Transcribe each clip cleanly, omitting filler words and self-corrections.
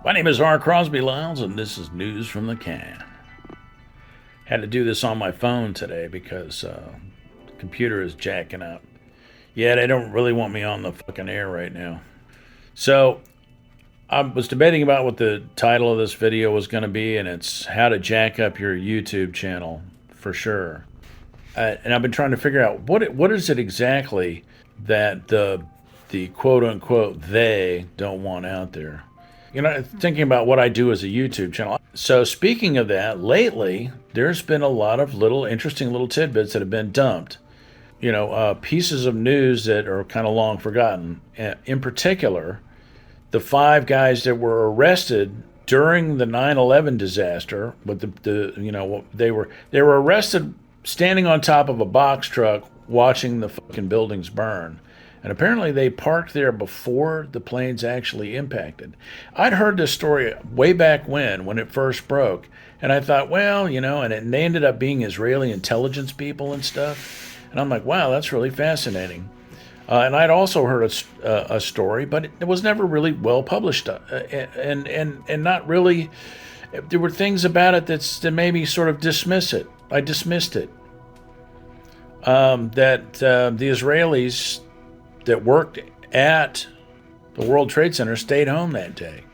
My name is R. Crosby Lyles, and this is News from the Can. Had to do this on my phone today because the computer is jacking up. Yeah, they don't really want me on the fucking air right now. So, I was debating about what the title of this video was going to be, and it's how to jack up your YouTube channel, for sure. And I've been trying to figure out what is it exactly that the quote-unquote they don't want out there. You know, thinking about what I do as a YouTube channel. So speaking of that, lately there's been a lot of interesting little tidbits that have been dumped. You know, pieces of news that are kind of long forgotten. In particular, the 5 guys that were arrested during the 9/11 disaster. With they were arrested standing on top of a box truck watching the fucking buildings burn. And apparently they parked there before the planes actually impacted. I'd heard this story way back when it first broke. And I thought, well, and they ended up being Israeli intelligence people and stuff. And I'm like, wow, that's really fascinating. And I'd also heard a story, but it was never really well published. And not really, there were things about it that made me sort of dismiss it. I dismissed it. That the Israelis that worked at the World Trade Center stayed home that day.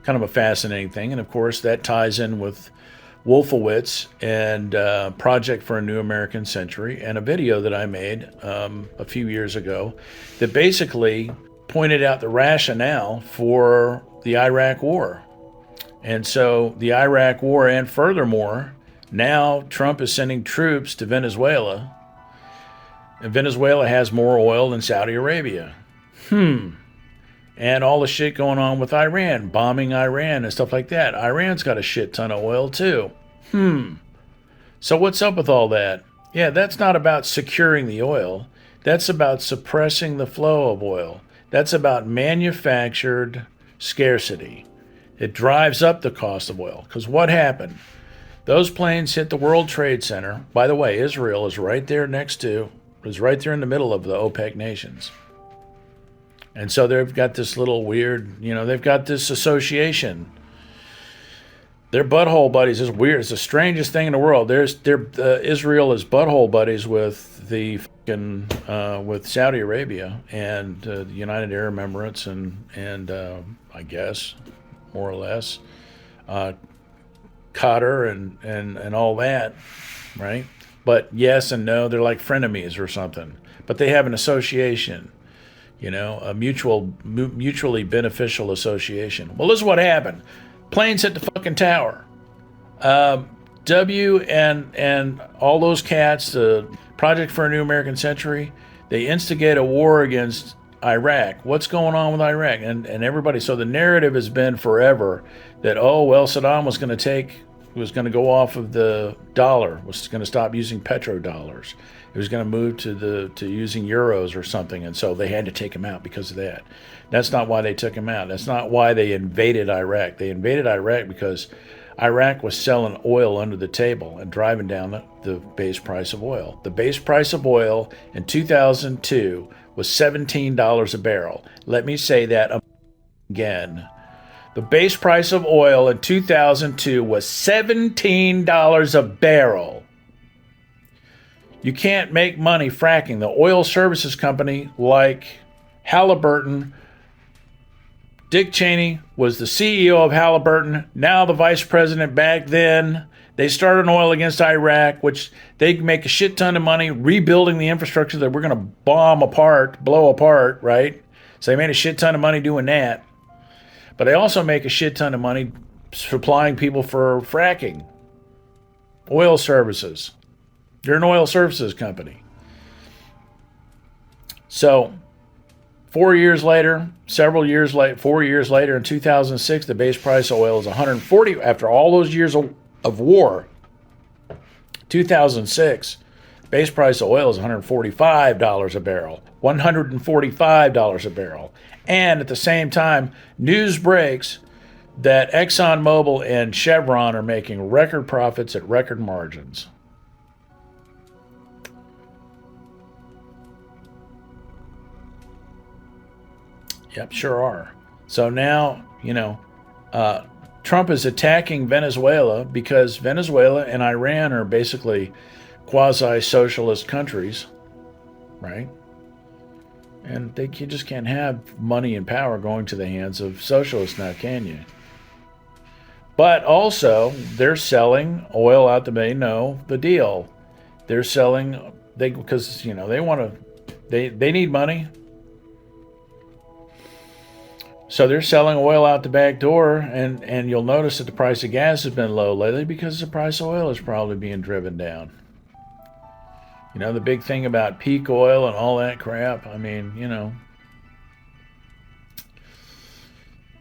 Kind of a fascinating thing. And of course, that ties in with Wolfowitz and Project for a New American Century and a video that I made a few years ago that basically pointed out the rationale for the Iraq War. And so the Iraq War, and furthermore, now Trump is sending troops to Venezuela. And Venezuela has more oil than Saudi Arabia. And all the shit going on with Iran, bombing Iran and stuff like that. Iran's got a shit ton of oil too. So what's up with all that? Yeah, that's not about securing the oil. That's about suppressing the flow of oil. That's about manufactured scarcity. It drives up the cost of oil. Because what happened? Those planes hit the World Trade Center. By the way, Israel is right there right there in the middle of the OPEC nations. And so they've got this little weird, they've got this association. They're butthole buddies. It's weird. It's the strangest thing in the world. Israel is butthole buddies with with Saudi Arabia and the United Arab Emirates and I guess more or less Qatar and all that, right? But yes and no, they're like frenemies or something. But they have an association. A mutually beneficial association. Well, this is what happened. Planes hit the fucking tower. W and all those cats, the Project for a New American Century, they instigate a war against Iraq. What's going on with Iraq? And everybody, so the narrative has been forever that, Saddam was going to go off of the dollar, was going to stop using petrodollars. It was going to move to using euros or something, and so they had to take him out because of that. That's not why they took him out. That's not why they invaded Iraq. They invaded Iraq because Iraq was selling oil under the table and driving down the base price of oil. The base price of oil in 2002 was $17 a barrel. Let me say that again. The base price of oil in 2002 was $17 a barrel. You can't make money fracking. The oil services company like Halliburton, Dick Cheney was the CEO of Halliburton, now the vice president back then. They started oil against Iraq, which they make a shit ton of money rebuilding the infrastructure that we're going to blow apart, right? So they made a shit ton of money doing that. But they also make a shit ton of money supplying people for fracking. Oil services. They're an oil services company. So, 4 years later, 4 years later, in 2006, the base price of oil is $140. After all those years of war, 2006, base price of oil is $145 a barrel. $145 a barrel. And at the same time, news breaks that ExxonMobil and Chevron are making record profits at record margins. Yep, sure are. So now, Trump is attacking Venezuela because Venezuela and Iran are basically quasi-socialist countries, right? And you just can't have money and power going to the hands of socialists now, can you? But also, they're selling oil out they know the deal. They're selling, because, they want to, they need money. So they're selling oil out the back door, and you'll notice that the price of gas has been low lately because the price of oil is probably being driven down. The big thing about peak oil and all that crap,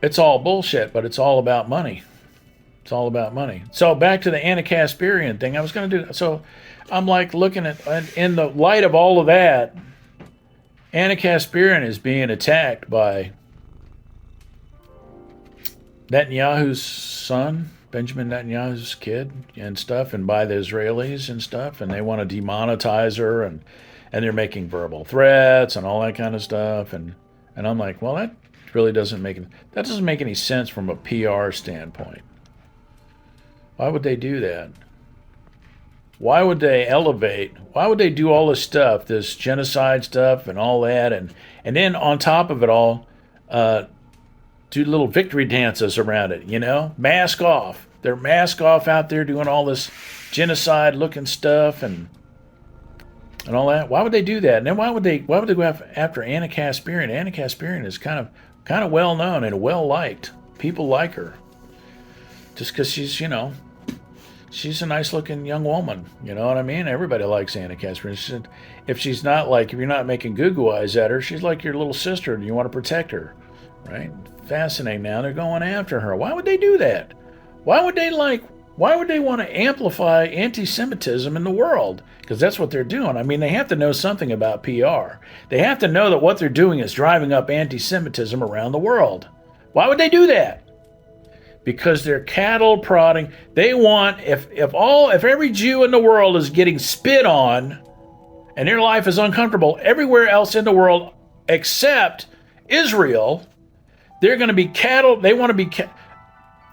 it's all bullshit, but it's all about money. It's all about money. So back to the Anti-Casparian thing, I was going to do. So I'm like looking at, in the light of all of that, Anti-Casparian is being attacked by Netanyahu's son, Benjamin Netanyahu's kid and stuff, and by the Israelis and stuff, and they want to demonetize her, and they're making verbal threats and all that kind of stuff, and I'm like, well, that really doesn't make any sense from a PR standpoint. Why would they do that? Why would they elevate? Why would they do all this stuff, this genocide stuff and all that, and then on top of it all, do little victory dances around it, mask off. They're mask off out there doing all this genocide looking stuff and all that. Why would they do that? And then why would they go after Anti-Casparian? Anti-Casparian is kind of well known and well liked. People like her. Just because she's a nice looking young woman. You know what I mean? Everybody likes Anti-Casparian. If you're not making goo-goo eyes at her, she's like your little sister and you want to protect her. Right? Fascinating. Now they're going after her. Why would they do that? Why would they want to amplify anti-Semitism in the world? Because that's what they're doing. They have to know something about PR. They have to know that what they're doing is driving up anti-Semitism around the world. Why would they do that? Because they're cattle prodding. They want, if every Jew in the world is getting spit on and their life is uncomfortable everywhere else in the world except Israel, they're going to be cattle. They want to be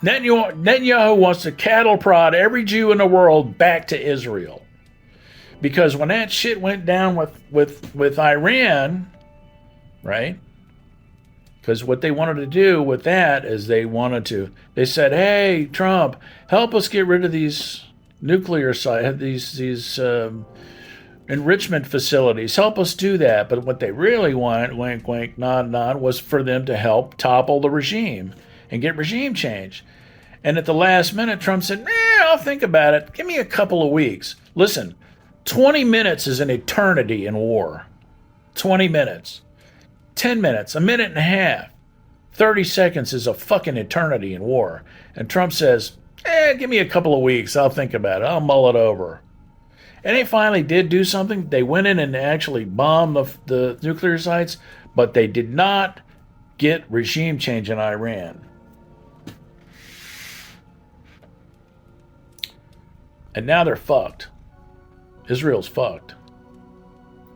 Netanyahu wants to cattle prod every Jew in the world back to Israel. Because when that shit went down with Iran, right? Because what they wanted to do with that is they said, hey, Trump, help us get rid of these nuclear sites, these enrichment facilities. Help us do that. But what they really wanted, wink, wink, nod, nod, was for them to help topple the regime and get regime change. And at the last minute, Trump said, I'll think about it. Give me a couple of weeks. Listen, 20 minutes is an eternity in war. 20 minutes. 10 minutes, a minute and a half, 30 seconds is a fucking eternity in war. And Trump says, give me a couple of weeks. I'll think about it. I'll mull it over. And they finally did do something. They went in and actually bombed the nuclear sites, but they did not get regime change in Iran. And now they're fucked. Israel's fucked.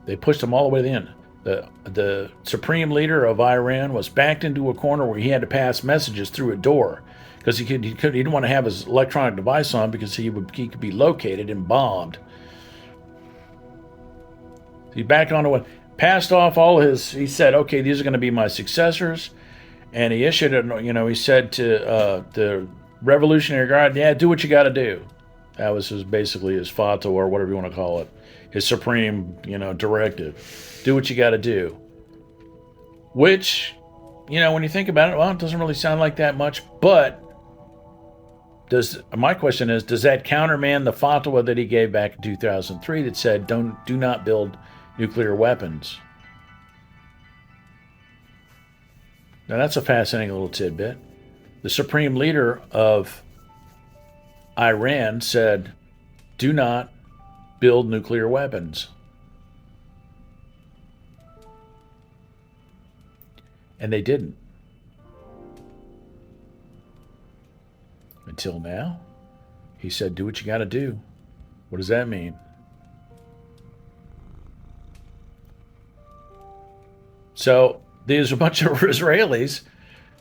They pushed them all the way to the end. The supreme leader of Iran was backed into a corner where he had to pass messages through a door because he didn't want to have his electronic device on because he could be located and bombed. He backed onto one, passed off all his. He said, "Okay, these are going to be my successors," and he issued it. He said to the Revolutionary Guard, "Yeah, do what you got to do." That was basically his fatwa, or whatever you want to call it, his supreme, directive. Do what you got to do. Which, when you think about it, well, it doesn't really sound like that much. But my question is, does that countermand the fatwa that he gave back in 2003 that said, do not build nuclear weapons? Now that's a fascinating little tidbit. The supreme leader of Iran said, do not build nuclear weapons. And they didn't. Until now. He said, do what you got to do. What does that mean? So there's a bunch of Israelis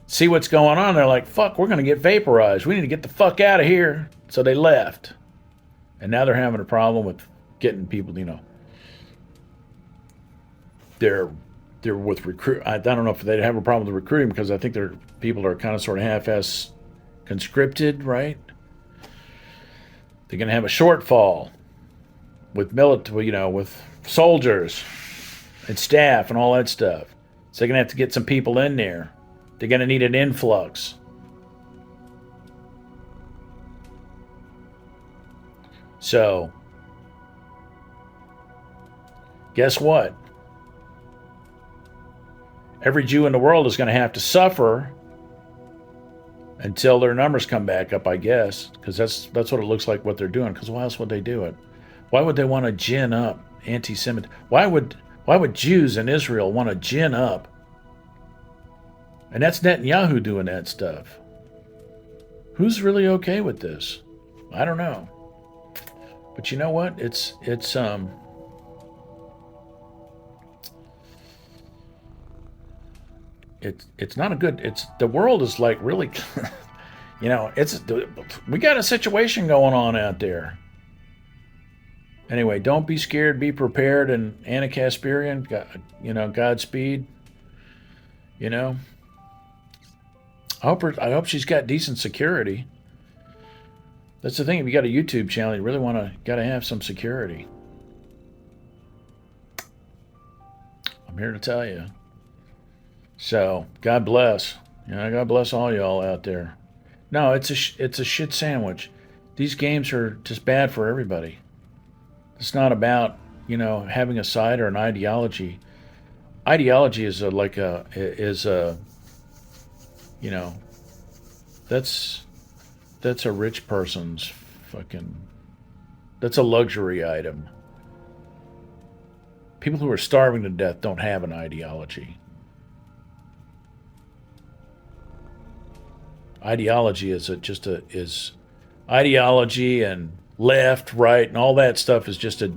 see what's going on. They're like, fuck, we're going to get vaporized. We need to get the fuck out of here. So they left. And now they're having a problem with getting people, they're with recruit. I don't know if they have a problem with recruiting because I think their people are kind of sort of half-ass conscripted, right? They're going to have a shortfall with with soldiers and staff and all that stuff. So they're going to have to get some people in there. They're going to need an influx. So, guess what? Every Jew in the world is going to have to suffer until their numbers come back up, I guess, because that's what it looks like what they're doing. Because why else would they do it? Why would they want to gin up anti-Semitism? Why would Jews in Israel want to gin up? And that's Netanyahu doing that stuff. Who's really okay with this? I don't know. But you know what? It's not a good. It's the world is like really, we got a situation going on out there. Anyway, don't be scared. Be prepared. And Anna Kasparian, Godspeed. I hope she's got decent security. That's the thing. If you got a YouTube channel, you really got to have some security. I'm here to tell you. So, God bless. God bless all y'all out there. No, it's a shit sandwich. These games are just bad for everybody. It's not about, having a side or an ideology. Ideology is that's a rich person's that's a luxury item. People who are starving to death don't have an ideology. Ideology is ideology, and left, right, and all that stuff is just a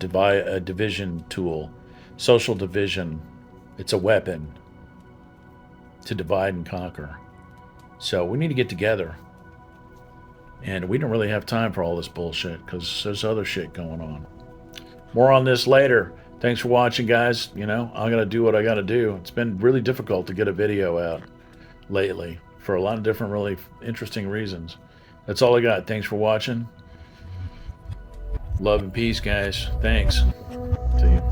division tool, social division. It's a weapon to divide and conquer. So we need to get together. And we don't really have time for all this bullshit because there's other shit going on. More on this later. Thanks for watching, guys. I'm going to do what I got to do. It's been really difficult to get a video out lately for a lot of different really interesting reasons. That's all I got. Thanks for watching. Love and peace, guys. Thanks. See you.